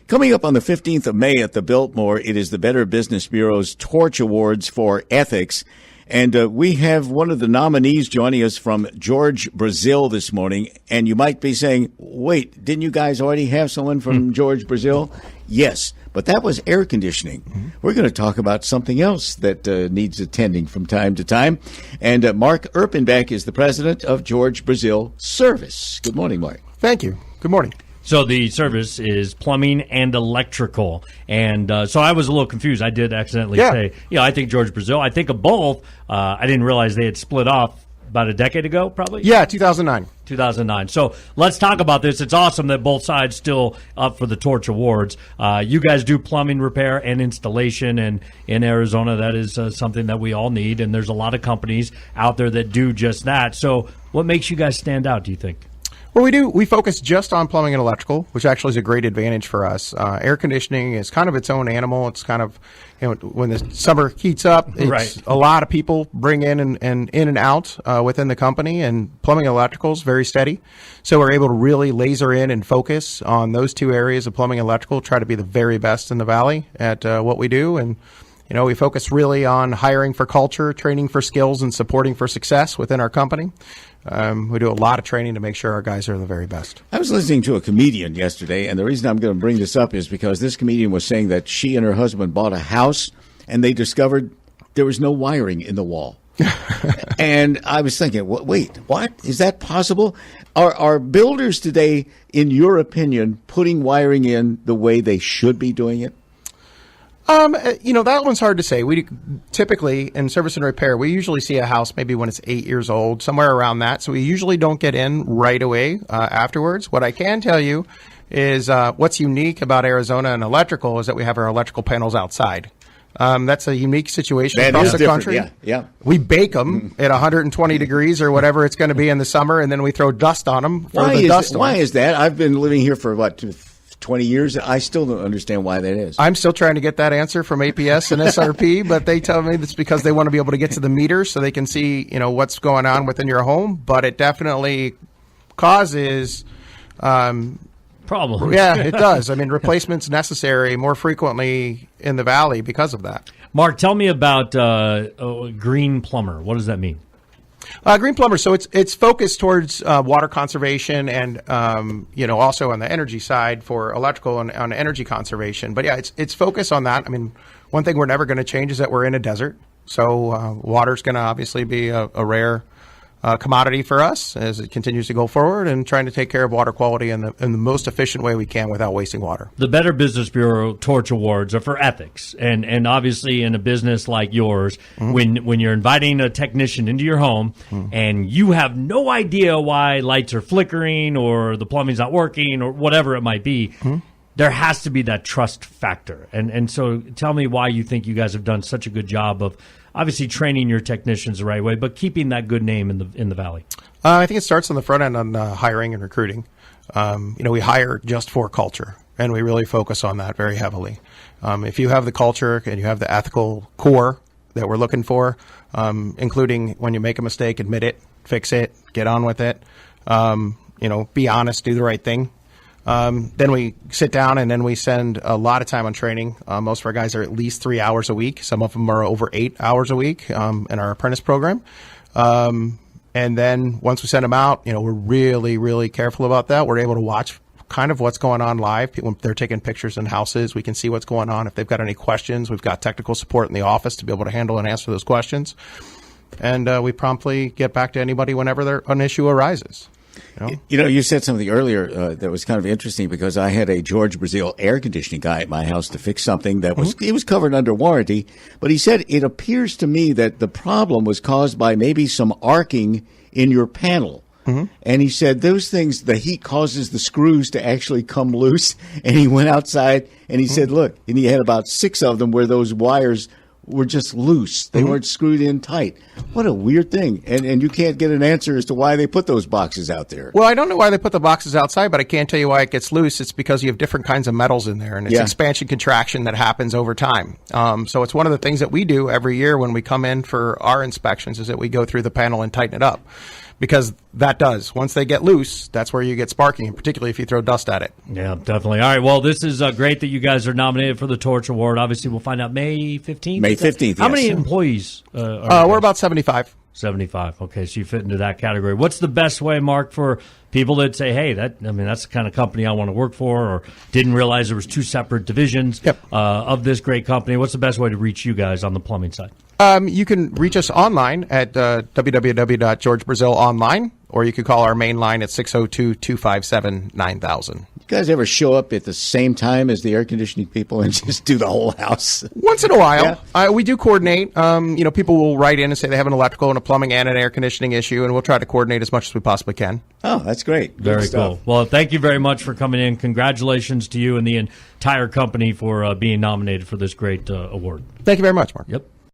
Coming up on the 15th of May at the Biltmore, it is the Better Business Bureau's Torch Awards for Ethics. And we have one of the nominees joining us from George, Brazil this morning. And you might be saying, wait, didn't you guys already have someone from George, Brazil? Yes, but that was air conditioning. We're going to talk about something else that needs attending from time to time. And Mark Erpenbeck is the president of George, Brazil Service. Good morning, Mark. Thank you. Good morning. So the service is plumbing and electrical. And so I was a little confused. I did accidentally say, I think George Brazil. I think of both. I didn't realize they had split off about a decade ago, probably? Yeah, 2009. 2009. So let's talk about this. It's awesome that both sides still up for the Torch Awards. You guys do plumbing repair and installation, and in Arizona, that is something that we all need. And there's a lot of companies out there that do just that. So what makes you guys stand out, do you think? Well, we focus just on plumbing and electrical, which actually is a great advantage for us. Air conditioning is kind of its own animal. It's kind of, when the summer heats up, it's a lot of people bring in and out within the company, and plumbing and electrical is very steady. So we're able to really laser in and focus on those two areas of plumbing and electrical, try to be the very best in the Valley at what we do. And we focus really on hiring for culture, training for skills, and supporting for success within our company. We do a lot of training to make sure our guys are the very best. I was listening to a comedian yesterday, and the reason I'm going to bring this up is because this comedian was saying that she and her husband bought a house, and they discovered there was no wiring in the wall. And I was thinking, wait, what? Is that possible? Are builders today, in your opinion, putting wiring in the way they should be doing it? That one's hard to say. We typically, in service and repair, we usually see a house maybe when it's 8 years old, somewhere around that. So we usually don't get in right away afterwards. What I can tell you is what's unique about Arizona and electrical is that we have our electrical panels outside. That's a unique situation across the country. Yeah. We bake them at 120 degrees or whatever it's going to be in the summer, and then we throw dust on them. Why is that? I've been living here for 20 years. I still don't understand why that is. I'm still trying to get that answer from APS and SRP, but they tell me it's because they want to be able to get to the meter so they can see, what's going on within your home. But it definitely causes problems. Yeah, it does. I mean, replacements necessary more frequently in the Valley because of that. Mark, tell me about green plumber. What does that mean? Green plumber. So it's focused towards water conservation and also on the energy side for electrical and on energy conservation. But yeah, it's focused on that. I mean, one thing we're never going to change is that we're in a desert. So water's going to obviously be a rare commodity for us as it continues to go forward, and trying to take care of water quality in the most efficient way we can without wasting water. The Better Business Bureau Torch Awards are for ethics, and obviously in a business like yours, when you're inviting a technician into your home and you have no idea why lights are flickering or the plumbing's not working or whatever it might be, there has to be that trust factor. And so tell me why you think you guys have done such a good job of obviously training your technicians the right way, but keeping that good name in the Valley. I think it starts on the front end on hiring and recruiting. We hire just for culture, and we really focus on that very heavily. If you have the culture and you have the ethical core that we're looking for, including when you make a mistake, admit it, fix it, get on with it, be honest, do the right thing. Then we sit down and then we spend a lot of time on training. Most of our guys are at least 3 hours a week. Some of them are over 8 hours a week in our apprentice program. And then once we send them out, we're really, really careful about that. We're able to watch kind of what's going on live. When they're taking pictures in houses, we can see what's going on. If they've got any questions, we've got technical support in the office to be able to handle and answer those questions. And we promptly get back to anybody whenever an issue arises. You said something earlier that was kind of interesting, because I had a George Brazil air conditioning guy at my house to fix something that was covered under warranty. But he said, it appears to me that the problem was caused by maybe some arcing in your panel. And he said those things, the heat causes the screws to actually come loose. And he went outside and he said, look, and he had about 6 of them where those wires were just loose. They weren't screwed in tight. What a weird thing. And you can't get an answer as to why they put those boxes out there. Well, I don't know why they put the boxes outside, but I can't tell you why it gets loose. It's because you have different kinds of metals in there, and it's expansion contraction that happens over time. So it's one of the things that we do every year when we come in for our inspections is that we go through the panel and tighten it up. because that does. Once they get loose, that's where you get sparking, and particularly if you throw dust at it. Yeah, definitely. All right, well, this is great that you guys are nominated for the Torch Award. Obviously, we'll find out May 15th? May 15th, How yes. many employees are We're about 75. 75. Okay, so you fit into that category. What's the best way, Mark, for people that say, hey, that's the kind of company I want to work for, or didn't realize there was two separate divisions of this great company? What's the best way to reach you guys on the plumbing side? You can reach us online at www.georgebrazilonline, or you could call our main line at 602-257-9000. You guys ever show up at the same time as the air conditioning people and just do the whole house? Once in a while. We do coordinate. People will write in and say they have an electrical and a plumbing and an air conditioning issue, and we'll try to coordinate as much as we possibly can. Oh, that's great. Very cool. Well, thank you very much for coming in. Congratulations to you and the entire company for being nominated for this great award. Thank you very much, Mark. Yep.